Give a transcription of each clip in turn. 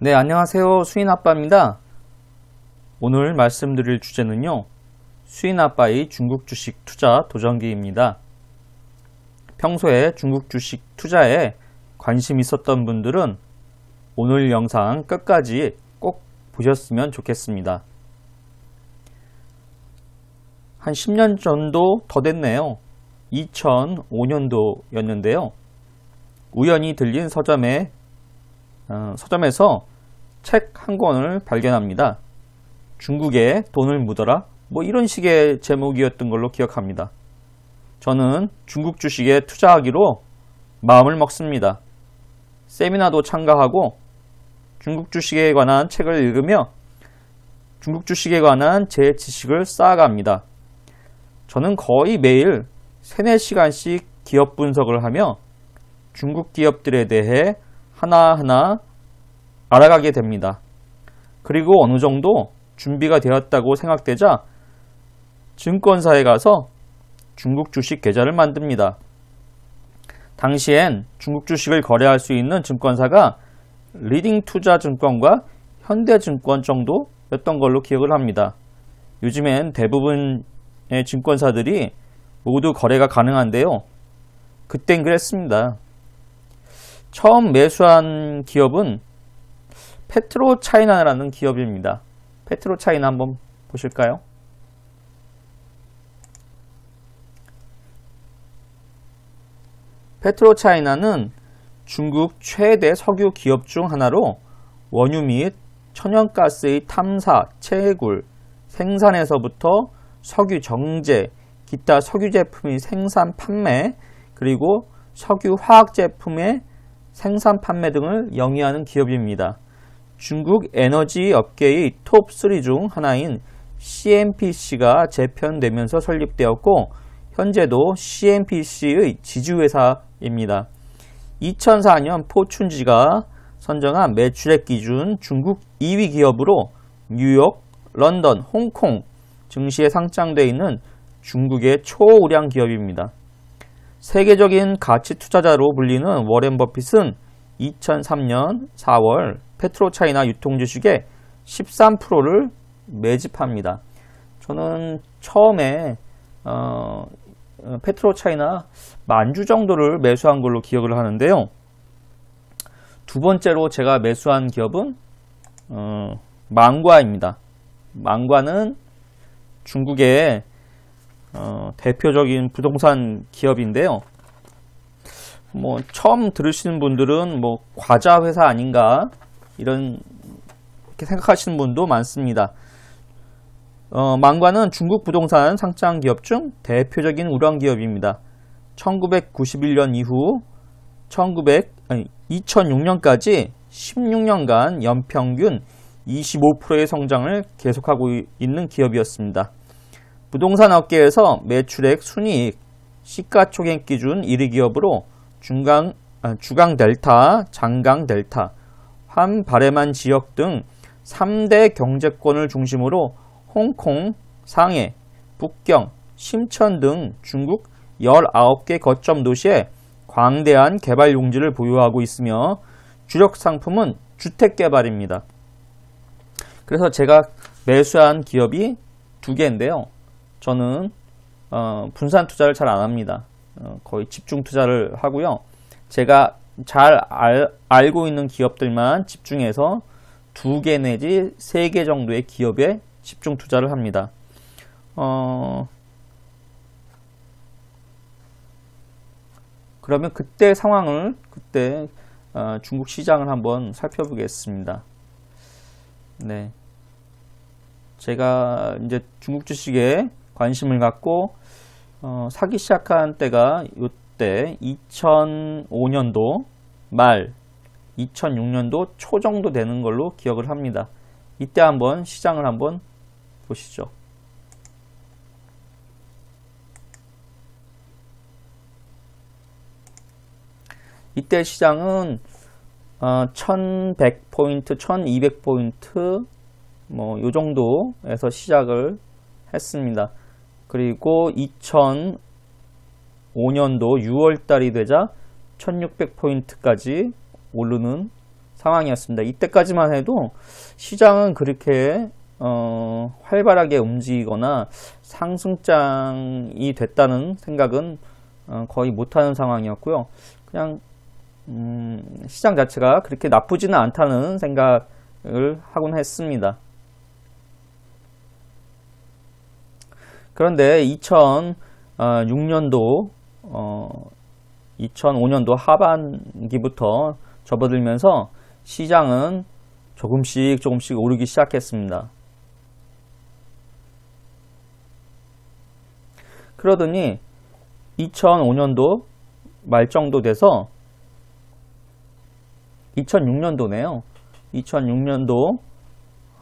네, 안녕하세요. 수인아빠입니다. 오늘 말씀드릴 주제는요, 수인아빠의 중국 주식 투자 도전기입니다. 평소에 중국 주식 투자에 관심 있었던 분들은 오늘 영상 끝까지 꼭 보셨으면 좋겠습니다. 한 10년 정도 더 됐네요. 2005년도였는데요. 우연히 들린 서점에서 책 한 권을 발견합니다. 중국에 돈을 묻어라? 뭐 이런 식의 제목이었던 걸로 기억합니다. 저는 중국 주식에 투자하기로 마음을 먹습니다. 세미나도 참가하고 중국 주식에 관한 책을 읽으며 중국 주식에 관한 제 지식을 쌓아갑니다. 저는 거의 매일 3-4시간씩 기업 분석을 하며 중국 기업들에 대해 하나하나 알아가게 됩니다. 그리고 어느 정도 준비가 되었다고 생각되자 증권사에 가서 중국 주식 계좌를 만듭니다. 당시엔 중국 주식을 거래할 수 있는 증권사가 리딩투자증권과 현대증권 정도였던 걸로 기억을 합니다. 요즘엔 대부분의 증권사들이 모두 거래가 가능한데요. 그땐 그랬습니다. 처음 매수한 기업은 페트로차이나라는 기업입니다. 페트로차이나 한번 보실까요? 페트로차이나는 중국 최대 석유 기업 중 하나로 원유 및 천연가스의 탐사, 채굴, 생산에서부터 석유 정제, 기타 석유 제품의 생산 판매, 그리고 석유 화학 제품의 생산 판매 등을 영위하는 기업입니다. 중국 에너지 업계의 톱3 중 하나인 CNPC가 재편되면서 설립되었고 현재도 CNPC의 지주회사입니다. 2004년 포춘지가 선정한 매출액 기준 중국 2위 기업으로 뉴욕, 런던, 홍콩 증시에 상장되어 있는 중국의 초우량 기업입니다. 세계적인 가치 투자자로 불리는 워렌 버핏은 2003년 4월 페트로차이나 유통주식의 13%를 매집합니다. 저는 처음에 페트로차이나 10,000주 정도를 매수한 걸로 기억을 하는데요. 두 번째로 제가 매수한 기업은 망과입니다. 망과는 중국의 대표적인 부동산 기업인데요. 처음 들으시는 분들은 과자 회사 아닌가 이렇게 생각하시는 분도 많습니다. 망과는 중국 부동산 상장 기업 중 대표적인 우량 기업입니다. 1991년 이후 2006년까지 16년간 연평균 25%의 성장을 계속하고 있는 기업이었습니다. 부동산 업계에서 매출액, 순이익, 시가총액 기준 1위 기업으로 주강 델타, 장강 델타, 환바레만 지역 등 3대 경제권을 중심으로 홍콩, 상해, 북경, 심천 등 중국 19개 거점 도시에 광대한 개발 용지를 보유하고 있으며 주력 상품은 주택개발입니다. 그래서 제가 매수한 기업이 2개인데요. 저는 분산 투자를 잘 안 합니다. 거의 집중 투자를 하고요. 제가 잘 알고 있는 기업들만 집중해서 2개 내지 3개 정도의 기업에 집중 투자를 합니다. 그러면 그때 상황을 중국 시장을 한번 살펴보겠습니다. 네. 제가 이제 중국 주식에 관심을 갖고 사기 시작한 때가 이때 2005년도 말 2006년도 초 정도 되는 걸로 기억을 합니다. 이때 한번 시장을 한번 보시죠. 이때 시장은 1100포인트, 1200포인트 요 정도에서 시작을 했습니다. 그리고 2005년도 6월달이 되자 1600포인트까지 오르는 상황이었습니다. 이때까지만 해도 시장은 그렇게 활발하게 움직이거나 상승장이 됐다는 생각은 거의 못하는 상황이었고요. 그냥 시장 자체가 그렇게 나쁘지는 않다는 생각을 하곤 했습니다. 그런데 2006년도 2005년도 하반기부터 접어들면서 시장은 조금씩 오르기 시작했습니다. 그러더니 2005년도 말 정도 돼서 2006년도네요. 2006년도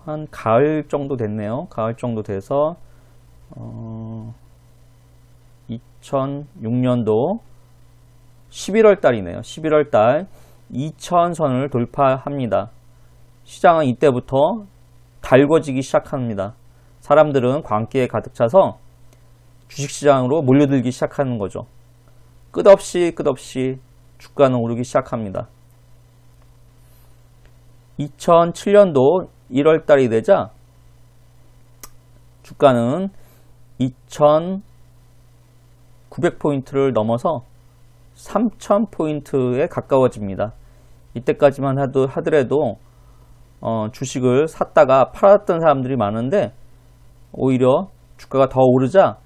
한 가을 정도 됐네요. 가을 정도 돼서 2006년도 11월 달이네요. 11월 달 2000선을 돌파합니다. 시장은 이때부터 달궈지기 시작합니다. 사람들은 광기에 가득 차서 주식시장으로 몰려들기 시작하는 거죠. 끝없이 주가는 오르기 시작합니다. 2007년도 1월 달이 되자 주가는 2900포인트를 넘어서 3000포인트에 가까워집니다. 이때까지만 하더라도 주식을 샀다가 팔았던 사람들이 많은데 오히려 주가가 더 오르자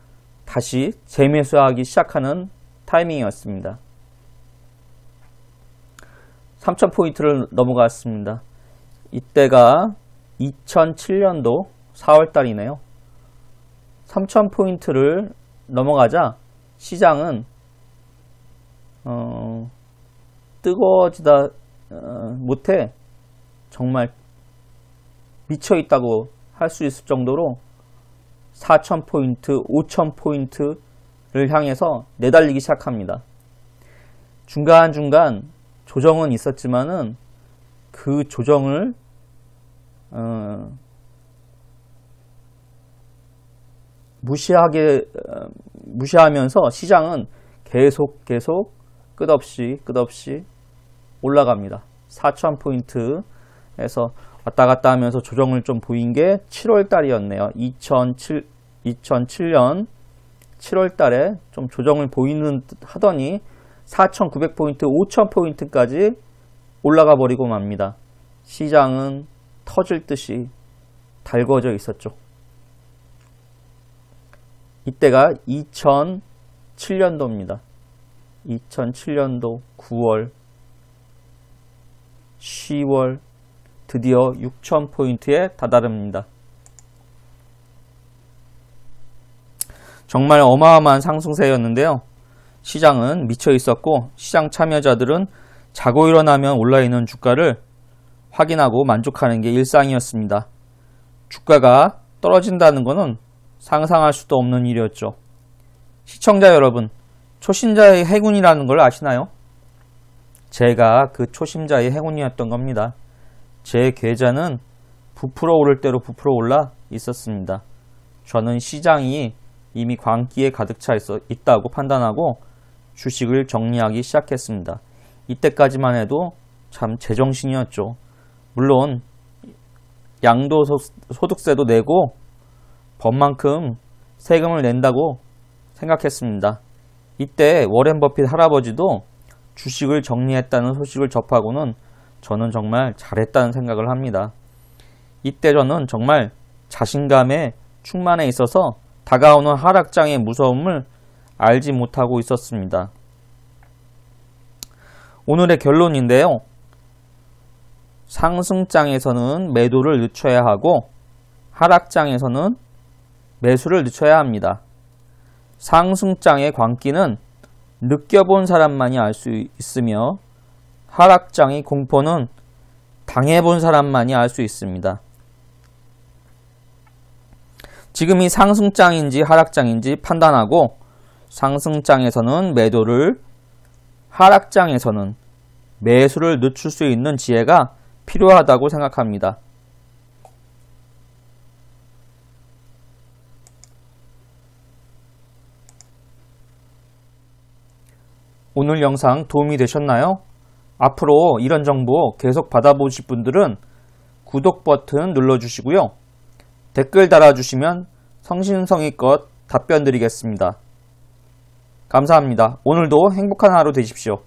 다시 재매수하기 시작하는 타이밍이었습니다. 3000포인트를 넘어갔습니다. 이때가 2007년도 4월 달이네요. 3000포인트를 넘어가자 시장은 뜨거워지다 못해 정말 미쳐있다고 할 수 있을 정도로 4000포인트, 5000포인트를 향해서 내달리기 시작합니다. 중간중간 조정은 있었지만은 그 조정을 무시하면서 시장은 계속 끝없이 올라갑니다. 4000포인트에서 왔다 갔다 하면서 조정을 좀 보인 게 7월 달이었네요. 2007년 7월 달에 좀 조정을 보이는 듯 하더니 4900포인트, 5000포인트까지 올라가 버리고 맙니다. 시장은 터질 듯이 달궈져 있었죠. 이때가 2007년도입니다. 2007년도 9월, 10월 드디어 6000포인트에 다다릅니다. 정말 어마어마한 상승세였는데요. 시장은 미쳐 있었고 시장 참여자들은 자고 일어나면 올라있는 주가를 확인하고 만족하는 게 일상이었습니다. 주가가 떨어진다는 것은 상상할 수도 없는 일이었죠. 시청자 여러분, 초심자의 행운이라는 걸 아시나요? 제가 그 초심자의 행운이었던 겁니다. 제 계좌는 부풀어 오를 대로 부풀어 올라 있었습니다. 저는 시장이 이미 광기에 가득 차 있다고 판단하고 주식을 정리하기 시작했습니다. 이때까지만 해도 참 제정신이었죠. 물론 양도소득세도 내고 법만큼 세금을 낸다고 생각했습니다. 이때 워렌 버핏 할아버지도 주식을 정리했다는 소식을 접하고는 저는 정말 잘했다는 생각을 합니다. 이때 저는 정말 자신감에 충만해 있어서 다가오는 하락장의 무서움을 알지 못하고 있었습니다. 오늘의 결론인데요. 상승장에서는 매도를 늦춰야 하고 하락장에서는 매수를 늦춰야 합니다. 상승장의 광기는 느껴본 사람만이 알 수 있으며 하락장의 공포는 당해본 사람만이 알 수 있습니다. 지금이 상승장인지 하락장인지 판단하고 상승장에서는 매도를, 하락장에서는 매수를 늦출 수 있는 지혜가 필요하다고 생각합니다. 오늘 영상 도움이 되셨나요? 앞으로 이런 정보 계속 받아보실 분들은 구독 버튼 눌러주시고요. 댓글 달아주시면 성심성의껏 답변 드리겠습니다. 감사합니다. 오늘도 행복한 하루 되십시오.